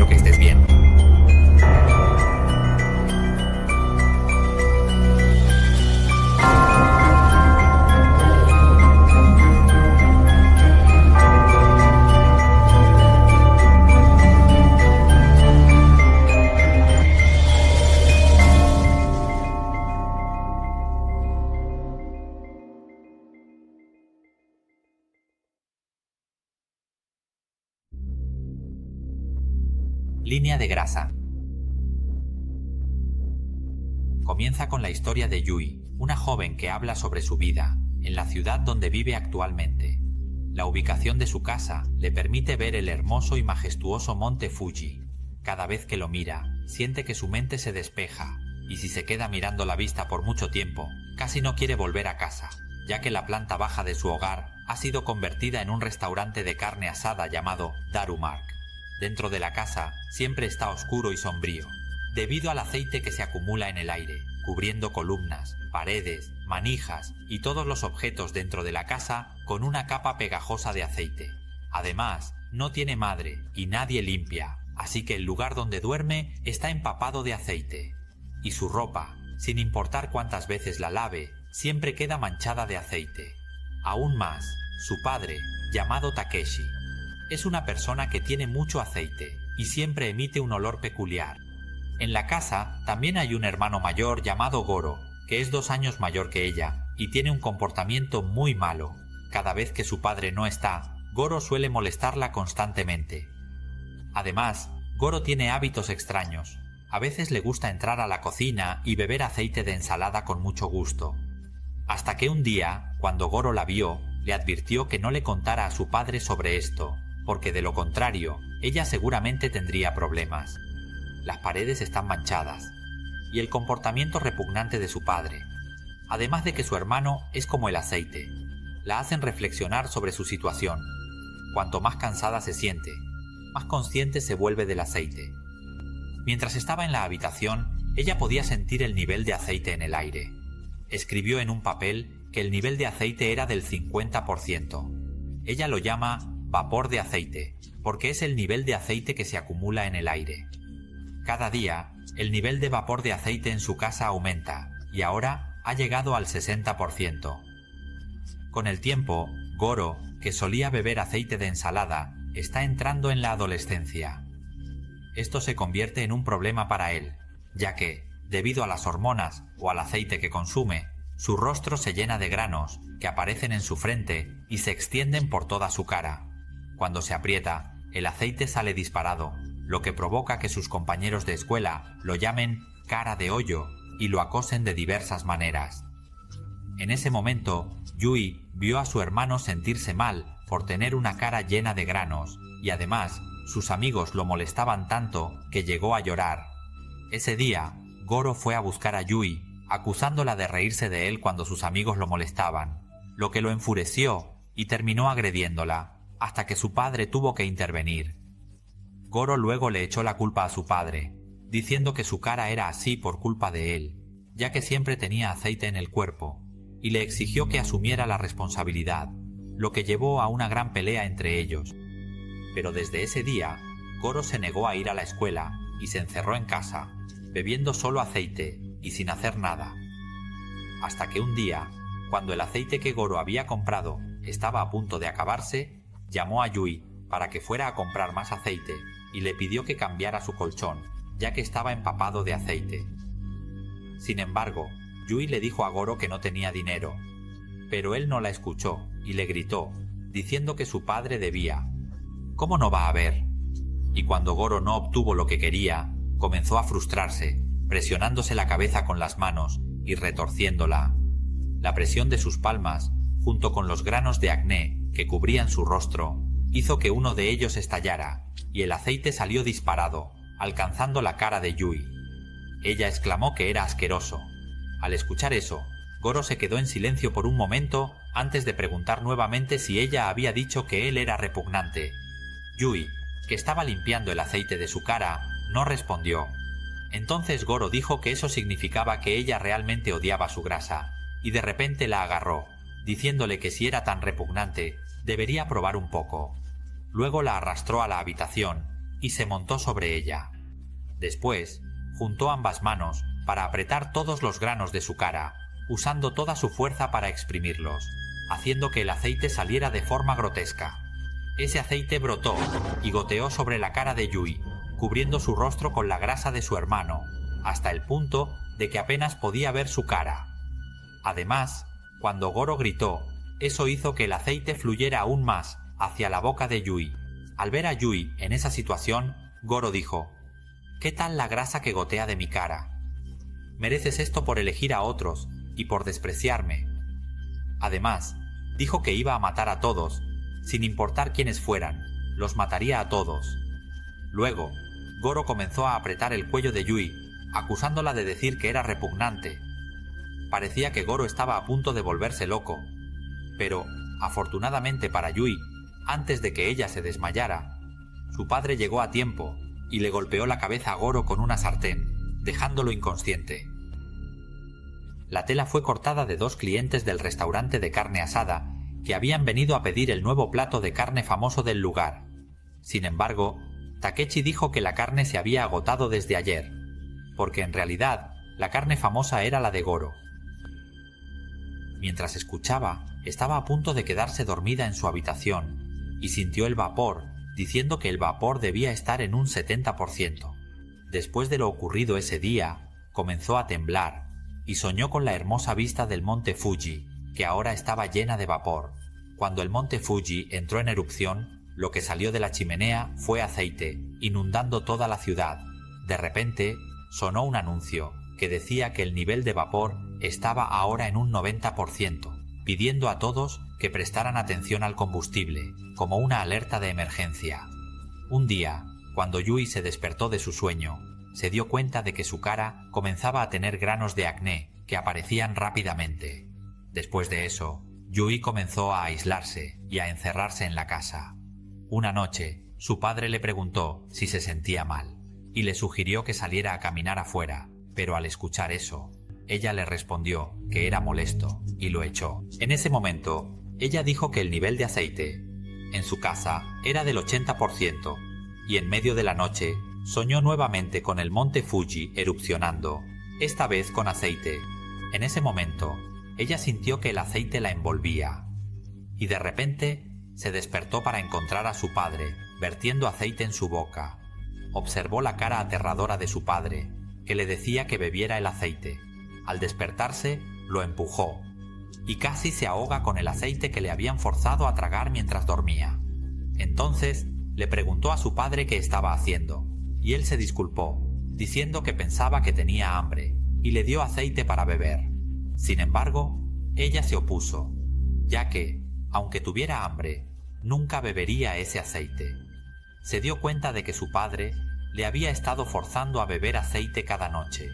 espero que estés bien. Línea de grasa. Comienza con la historia de Yui, una joven que habla sobre su vida, en la ciudad donde vive actualmente. La ubicación de su casa le permite ver el hermoso y majestuoso monte Fuji. Cada vez que lo mira, siente que su mente se despeja, y si se queda mirando la vista por mucho tiempo, casi no quiere volver a casa, ya que la planta baja de su hogar ha sido convertida en un restaurante de carne asada llamado Darumark. Dentro de la casa siempre está oscuro y sombrío, debido al aceite que se acumula en el aire, cubriendo columnas, paredes, manijas y todos los objetos dentro de la casa con una capa pegajosa de aceite. Además, no tiene madre y nadie limpia, así que el lugar donde duerme está empapado de aceite. Y su ropa, sin importar cuántas veces la lave, siempre queda manchada de aceite. Aún más, su padre, llamado Takeshi, es una persona que tiene mucho aceite y siempre emite un olor peculiar. En la casa también hay un hermano mayor llamado Goro, que es 2 años mayor que ella y tiene un comportamiento muy malo. Cada vez que su padre no está, Goro suele molestarla constantemente. Además, Goro tiene hábitos extraños. A veces le gusta entrar a la cocina y beber aceite de ensalada con mucho gusto. Hasta que un día, cuando Goro la vio, le advirtió que no le contara a su padre sobre esto, porque de lo contrario, ella seguramente tendría problemas. Las paredes están manchadas, y el comportamiento repugnante de su padre, además de que su hermano es como el aceite, la hacen reflexionar sobre su situación. Cuanto más cansada se siente, más consciente se vuelve del aceite. Mientras estaba en la habitación, ella podía sentir el nivel de aceite en el aire. Escribió en un papel que el nivel de aceite era del 50%. Ella lo llama vapor de aceite, porque es el nivel de aceite que se acumula en el aire. Cada día, el nivel de vapor de aceite en su casa aumenta, y ahora ha llegado al 60%. Con el tiempo, Goro, que solía beber aceite de ensalada, está entrando en la adolescencia. Esto se convierte en un problema para él, ya que, debido a las hormonas o al aceite que consume, su rostro se llena de granos que aparecen en su frente y se extienden por toda su cara. Cuando se aprieta, el aceite sale disparado, lo que provoca que sus compañeros de escuela lo llamen cara de hoyo y lo acosen de diversas maneras. En ese momento, Yui vio a su hermano sentirse mal por tener una cara llena de granos, y además, sus amigos lo molestaban tanto que llegó a llorar. Ese día, Goro fue a buscar a Yui, acusándola de reírse de él cuando sus amigos lo molestaban, lo que lo enfureció y terminó agrediéndola, hasta que su padre tuvo que intervenir. Goro luego le echó la culpa a su padre, diciendo que su cara era así por culpa de él, ya que siempre tenía aceite en el cuerpo, y le exigió que asumiera la responsabilidad, lo que llevó a una gran pelea entre ellos. Pero desde ese día, Goro se negó a ir a la escuela y se encerró en casa, bebiendo solo aceite y sin hacer nada. Hasta que un día, cuando el aceite que Goro había comprado estaba a punto de acabarse, llamó a Yui para que fuera a comprar más aceite y le pidió que cambiara su colchón, ya que estaba empapado de aceite. Sin embargo, Yui le dijo a Goro que no tenía dinero, pero él no la escuchó y le gritó, diciendo que su padre debía. ¿Cómo no va a haber? Y cuando Goro no obtuvo lo que quería, comenzó a frustrarse, presionándose la cabeza con las manos y retorciéndola. La presión de sus palmas, junto con los granos de acné que cubrían su rostro, hizo que uno de ellos estallara, y el aceite salió disparado, alcanzando la cara de Yui. Ella exclamó que era asqueroso. Al escuchar eso, Goro se quedó en silencio por un momento antes de preguntar nuevamente si ella había dicho que él era repugnante. Yui, que estaba limpiando el aceite de su cara, no respondió. Entonces Goro dijo que eso significaba que ella realmente odiaba su grasa, y de repente la agarró, diciéndole que si era tan repugnante, debería probar un poco. Luego la arrastró a la habitación, y se montó sobre ella. Después, juntó ambas manos para apretar todos los granos de su cara, usando toda su fuerza para exprimirlos, haciendo que el aceite saliera de forma grotesca. Ese aceite brotó y goteó sobre la cara de Yui, cubriendo su rostro con la grasa de su hermano, hasta el punto de que apenas podía ver su cara. Además, cuando Goro gritó, eso hizo que el aceite fluyera aún más hacia la boca de Yui. Al ver a Yui en esa situación, Goro dijo: «¿Qué tal la grasa que gotea de mi cara? Mereces esto por elegir a otros y por despreciarme». Además, dijo que iba a matar a todos, sin importar quiénes fueran, los mataría a todos. Luego, Goro comenzó a apretar el cuello de Yui, acusándola de decir que era repugnante. Parecía que Goro estaba a punto de volverse loco, pero, afortunadamente para Yui, antes de que ella se desmayara, su padre llegó a tiempo y le golpeó la cabeza a Goro con una sartén, dejándolo inconsciente. La tela fue cortada de 2 clientes del restaurante de carne asada que habían venido a pedir el nuevo plato de carne famoso del lugar. Sin embargo, Takechi dijo que la carne se había agotado desde ayer, porque en realidad la carne famosa era la de Goro. Mientras escuchaba, estaba a punto de quedarse dormida en su habitación y sintió el vapor, diciendo que el vapor debía estar en un 70%. Después de lo ocurrido ese día, comenzó a temblar y soñó con la hermosa vista del monte Fuji, que ahora estaba llena de vapor. Cuando el monte Fuji entró en erupción, lo que salió de la chimenea fue aceite, inundando toda la ciudad. De repente, sonó un anuncio que decía que el nivel de vapor estaba ahora en un 90%, pidiendo a todos que prestaran atención al combustible, como una alerta de emergencia. Un día, cuando Yui se despertó de su sueño, se dio cuenta de que su cara comenzaba a tener granos de acné que aparecían rápidamente. Después de eso, Yui comenzó a aislarse y a encerrarse en la casa. Una noche, su padre le preguntó si se sentía mal y le sugirió que saliera a caminar afuera, pero al escuchar eso, ella le respondió que era molesto y lo echó. En ese momento, ella dijo que el nivel de aceite en su casa era del 80% y en medio de la noche soñó nuevamente con el monte Fuji erupcionando, esta vez con aceite. En ese momento, ella sintió que el aceite la envolvía y de repente se despertó para encontrar a su padre vertiendo aceite en su boca. Observó la cara aterradora de su padre, que le decía que bebiera el aceite. Al despertarse, lo empujó y casi se ahoga con el aceite que le habían forzado a tragar mientras dormía. Entonces le preguntó a su padre qué estaba haciendo y él se disculpó, diciendo que pensaba que tenía hambre y le dio aceite para beber. Sin embargo, ella se opuso, ya que, aunque tuviera hambre, nunca bebería ese aceite. Se dio cuenta de que su padre le había estado forzando a beber aceite cada noche,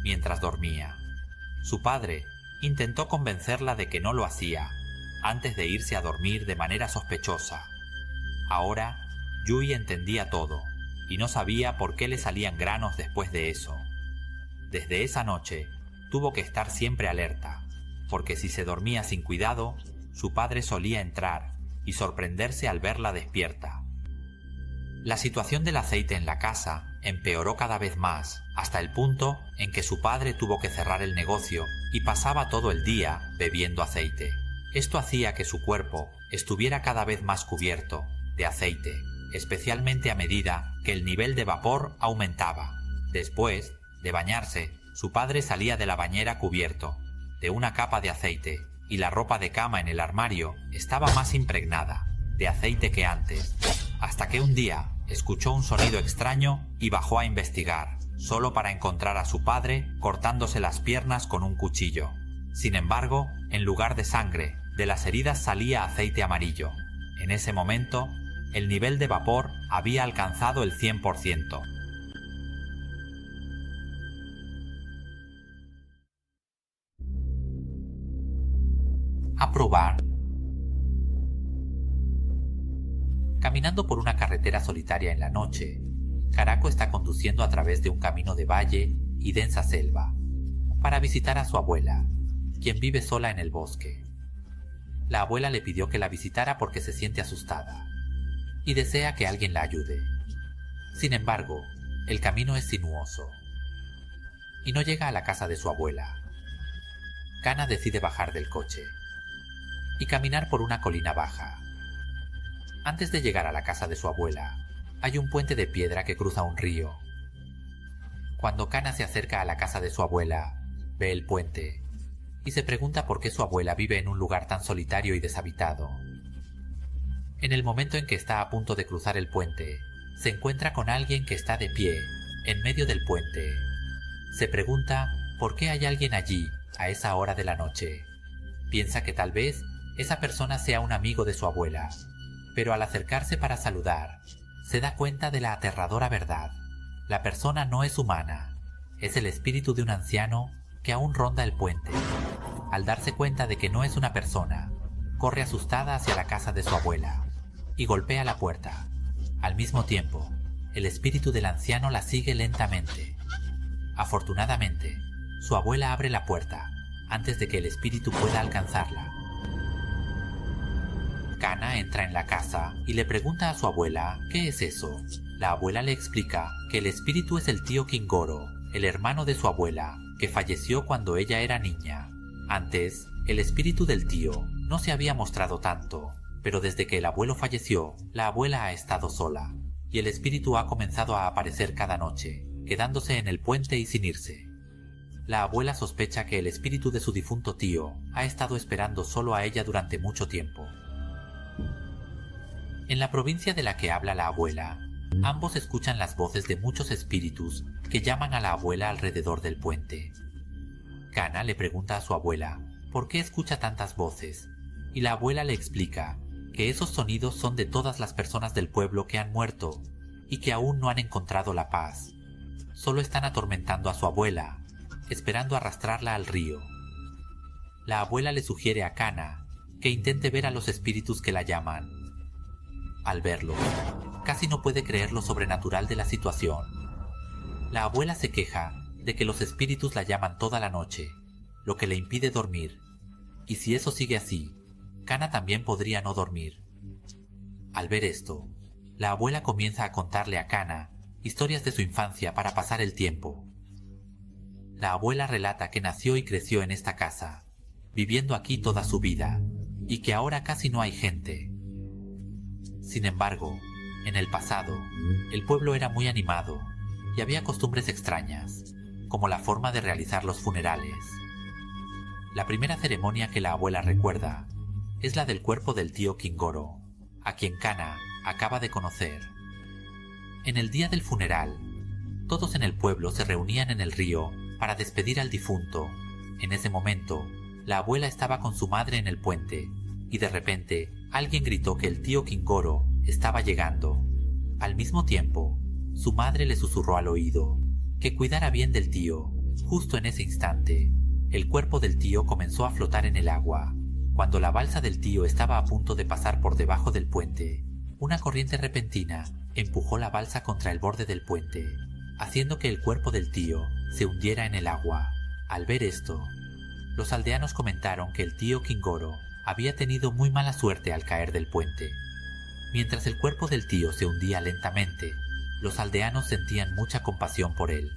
mientras dormía. Su padre intentó convencerla de que no lo hacía, antes de irse a dormir de manera sospechosa. Ahora, Yui entendía todo, y no sabía por qué le salían granos después de eso. Desde esa noche, tuvo que estar siempre alerta, porque si se dormía sin cuidado, su padre solía entrar y sorprenderse al verla despierta. La situación del aceite en la casa empeoró cada vez más, hasta el punto en que su padre tuvo que cerrar el negocio y pasaba todo el día bebiendo aceite. Esto hacía que su cuerpo estuviera cada vez más cubierto de aceite, especialmente a medida que el nivel de vapor aumentaba. Después de bañarse, su padre salía de la bañera cubierto de una capa de aceite y la ropa de cama en el armario estaba más impregnada de aceite que antes, hasta que un día escuchó un sonido extraño y bajó a investigar, solo para encontrar a su padre cortándose las piernas con un cuchillo. Sin embargo, en lugar de sangre, de las heridas salía aceite amarillo. En ese momento, el nivel de vapor había alcanzado el 100%. A probar. Caminando por una carretera solitaria en la noche, Karako está conduciendo a través de un camino de valle y densa selva para visitar a su abuela, quien vive sola en el bosque. La abuela le pidió que la visitara porque se siente asustada y desea que alguien la ayude. Sin embargo, el camino es sinuoso y no llega a la casa de su abuela. Kana decide bajar del coche y caminar por una colina baja. Antes de llegar a la casa de su abuela, hay un puente de piedra que cruza un río. Cuando Kana se acerca a la casa de su abuela, ve el puente y se pregunta por qué su abuela vive en un lugar tan solitario y deshabitado. En el momento en que está a punto de cruzar el puente, se encuentra con alguien que está de pie, en medio del puente. Se pregunta por qué hay alguien allí a esa hora de la noche. Piensa que tal vez esa persona sea un amigo de su abuela, pero al acercarse para saludar, se da cuenta de la aterradora verdad. La persona no es humana, es el espíritu de un anciano que aún ronda el puente. Al darse cuenta de que no es una persona, corre asustada hacia la casa de su abuela y golpea la puerta. Al mismo tiempo, el espíritu del anciano la sigue lentamente. Afortunadamente, su abuela abre la puerta antes de que el espíritu pueda alcanzarla. Kana entra en la casa y le pregunta a su abuela ¿qué es eso? La abuela le explica que el espíritu es el tío Kingoro, el hermano de su abuela, que falleció cuando ella era niña. Antes, el espíritu del tío no se había mostrado tanto, pero desde que el abuelo falleció, la abuela ha estado sola, y el espíritu ha comenzado a aparecer cada noche, quedándose en el puente y sin irse. La abuela sospecha que el espíritu de su difunto tío ha estado esperando solo a ella durante mucho tiempo. En la provincia de la que habla la abuela, ambos escuchan las voces de muchos espíritus que llaman a la abuela alrededor del puente. Kana le pregunta a su abuela por qué escucha tantas voces, y la abuela le explica que esos sonidos son de todas las personas del pueblo que han muerto y que aún no han encontrado la paz. Solo están atormentando a su abuela, esperando arrastrarla al río. La abuela le sugiere a Kana que intente ver a los espíritus que la llaman. Al verlo, casi no puede creer lo sobrenatural de la situación. La abuela se queja de que los espíritus la llaman toda la noche, lo que le impide dormir, y si eso sigue así, Kana también podría no dormir. Al ver esto, la abuela comienza a contarle a Kana historias de su infancia para pasar el tiempo. La abuela relata que nació y creció en esta casa, viviendo aquí toda su vida, y que ahora casi no hay gente. Sin embargo, en el pasado, el pueblo era muy animado y había costumbres extrañas, como la forma de realizar los funerales. La primera ceremonia que la abuela recuerda es la del cuerpo del tío Kingoro, a quien Kana acaba de conocer. En el día del funeral, todos en el pueblo se reunían en el río para despedir al difunto. En ese momento, la abuela estaba con su madre en el puente y de repente alguien gritó que el tío Kingoro estaba llegando. Al mismo tiempo, su madre le susurró al oído que cuidara bien del tío. Justo en ese instante, el cuerpo del tío comenzó a flotar en el agua. Cuando la balsa del tío estaba a punto de pasar por debajo del puente, una corriente repentina empujó la balsa contra el borde del puente, haciendo que el cuerpo del tío se hundiera en el agua. Al ver esto, los aldeanos comentaron que el tío Kingoro había tenido muy mala suerte al caer del puente. Mientras el cuerpo del tío se hundía lentamente, los aldeanos sentían mucha compasión por él.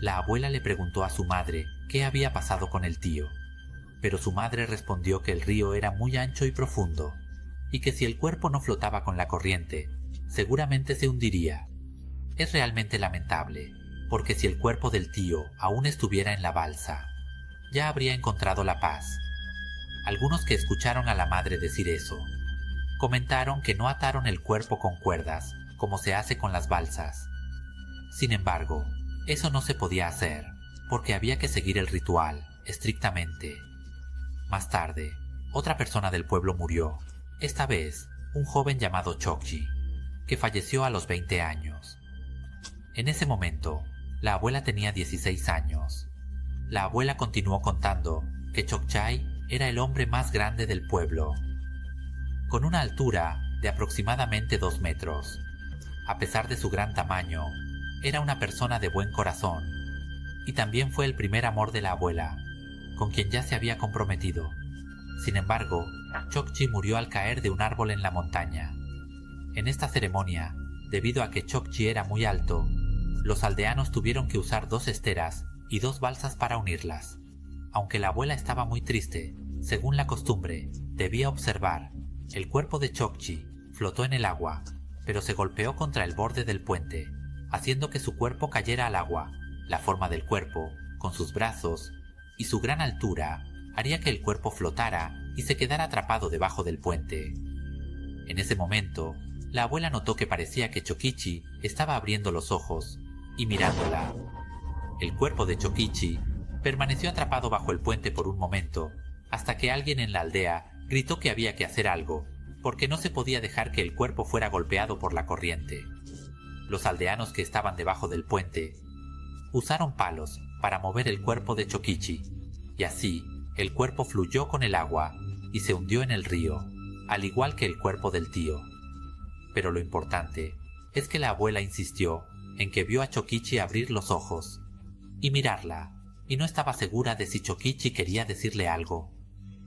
La abuela le preguntó a su madre qué había pasado con el tío, pero su madre respondió que el río era muy ancho y profundo, y que si el cuerpo no flotaba con la corriente, seguramente se hundiría. Es realmente lamentable, porque si el cuerpo del tío aún estuviera en la balsa, ya habría encontrado la paz. Algunos que escucharon a la madre decir eso, comentaron que no ataron el cuerpo con cuerdas, como se hace con las balsas. Sin embargo, eso no se podía hacer, porque había que seguir el ritual estrictamente. Más tarde, otra persona del pueblo murió, esta vez un joven llamado Chokji, que falleció a los 20 años. En ese momento, la abuela tenía 16 años. La abuela continuó contando que Chokchai era el hombre más grande del pueblo, con una altura de aproximadamente 2 metros. A pesar de su gran tamaño, era una persona de buen corazón, y también fue el primer amor de la abuela, con quien ya se había comprometido. Sin embargo, Chokchi murió al caer de un árbol en la montaña. En esta ceremonia, debido a que Chokchi era muy alto, los aldeanos tuvieron que usar 2 esteras y 2 balsas para unirlas. Aunque la abuela estaba muy triste, según la costumbre, debía observar. El cuerpo de Chokchi flotó en el agua, pero se golpeó contra el borde del puente, haciendo que su cuerpo cayera al agua. La forma del cuerpo, con sus brazos y su gran altura, haría que el cuerpo flotara y se quedara atrapado debajo del puente. En ese momento, la abuela notó que parecía que Chokichi estaba abriendo los ojos y mirándola. El cuerpo de Chokichi permaneció atrapado bajo el puente por un momento, hasta que alguien en la aldea gritó que había que hacer algo, porque no se podía dejar que el cuerpo fuera golpeado por la corriente. Los aldeanos que estaban debajo del puente usaron palos para mover el cuerpo de Chokichi, y así el cuerpo fluyó con el agua y se hundió en el río, al igual que el cuerpo del tío. Pero lo importante es que la abuela insistió en que vio a Chokichi abrir los ojos y mirarla, y no estaba segura de si Chokichi quería decirle algo,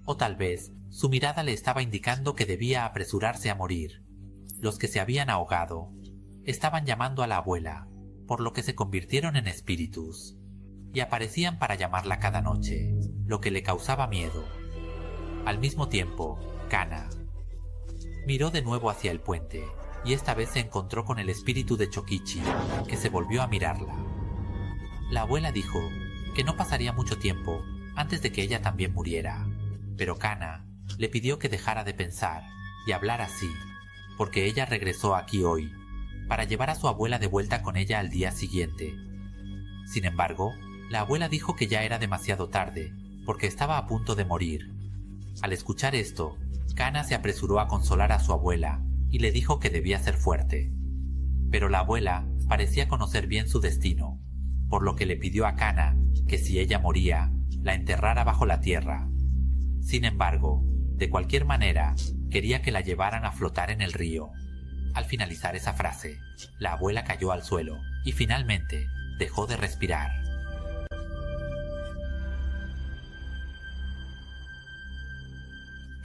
o tal vez su mirada le estaba indicando que debía apresurarse a morir. Los que se habían ahogado estaban llamando a la abuela, por lo que se convirtieron en espíritus, y aparecían para llamarla cada noche, lo que le causaba miedo. Al mismo tiempo, Kana miró de nuevo hacia el puente, y esta vez se encontró con el espíritu de Chokichi, que se volvió a mirarla. La abuela dijo que no pasaría mucho tiempo antes de que ella también muriera, pero Kana le pidió que dejara de pensar y hablar así, porque ella regresó aquí hoy, para llevar a su abuela de vuelta con ella al día siguiente. Sin embargo, la abuela dijo que ya era demasiado tarde, porque estaba a punto de morir. Al escuchar esto, Kana se apresuró a consolar a su abuela y le dijo que debía ser fuerte. Pero la abuela parecía conocer bien su destino, por lo que le pidió a Kana que si ella moría, la enterrara bajo la tierra. Sin embargo, de cualquier manera, quería que la llevaran a flotar en el río. Al finalizar esa frase, la abuela cayó al suelo y finalmente dejó de respirar.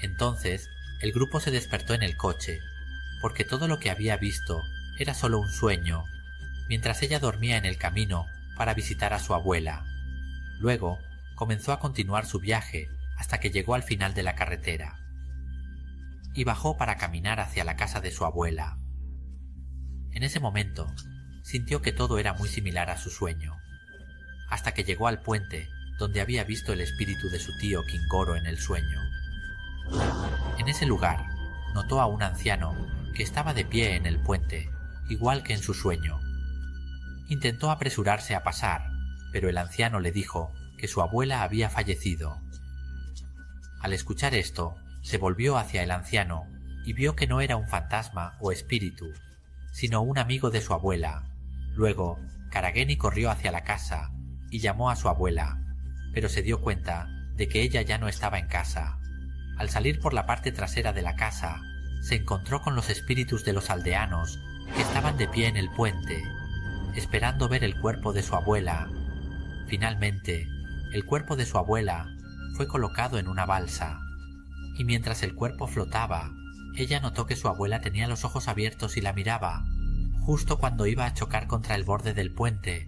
Entonces, el grupo se despertó en el coche, porque todo lo que había visto era solo un sueño, mientras ella dormía en el camino para visitar a su abuela. Luego, comenzó a continuar su viaje hasta que llegó al final de la carretera, y bajó para caminar hacia la casa de su abuela. En ese momento, sintió que todo era muy similar a su sueño, hasta que llegó al puente donde había visto el espíritu de su tío Kingoro en el sueño. En ese lugar, notó a un anciano que estaba de pie en el puente, igual que en su sueño. Intentó apresurarse a pasar, pero el anciano le dijo que su abuela había fallecido. Al escuchar esto, se volvió hacia el anciano y vio que no era un fantasma o espíritu, sino un amigo de su abuela. Luego, Karageni corrió hacia la casa y llamó a su abuela, pero se dio cuenta de que ella ya no estaba en casa. Al salir por la parte trasera de la casa, se encontró con los espíritus de los aldeanos que estaban de pie en el puente, esperando ver el cuerpo de su abuela. Finalmente, el cuerpo de su abuela fue colocado en una balsa, y mientras el cuerpo flotaba, ella notó que su abuela tenía los ojos abiertos y la miraba, justo cuando iba a chocar contra el borde del puente.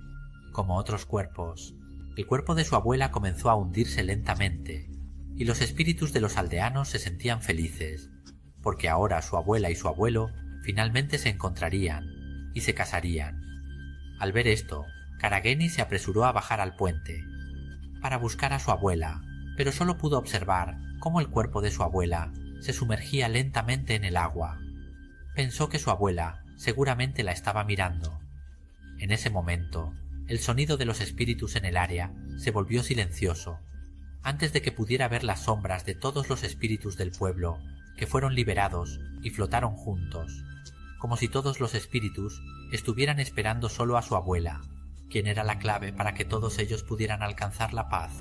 Como otros cuerpos, el cuerpo de su abuela comenzó a hundirse lentamente, y los espíritus de los aldeanos se sentían felices, porque ahora su abuela y su abuelo finalmente se encontrarían y se casarían. Al ver esto, Karageni se apresuró a bajar al puente para buscar a su abuela, pero solo pudo observar cómo el cuerpo de su abuela se sumergía lentamente en el agua. Pensó que su abuela seguramente la estaba mirando. En ese momento, el sonido de los espíritus en el área se volvió silencioso, antes de que pudiera ver las sombras de todos los espíritus del pueblo que fueron liberados y flotaron juntos, como si todos los espíritus estuvieran esperando solo a su abuela, quien era la clave para que todos ellos pudieran alcanzar la paz.